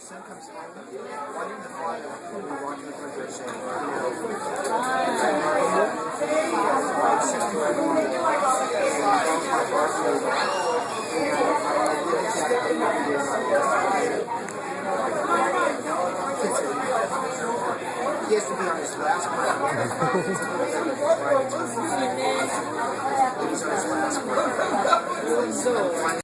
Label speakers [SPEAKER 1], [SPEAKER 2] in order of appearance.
[SPEAKER 1] son comes home, wanting the father who walking the country saying, I'm sick to everyone. He has to be on his last breath. He's on his last breath.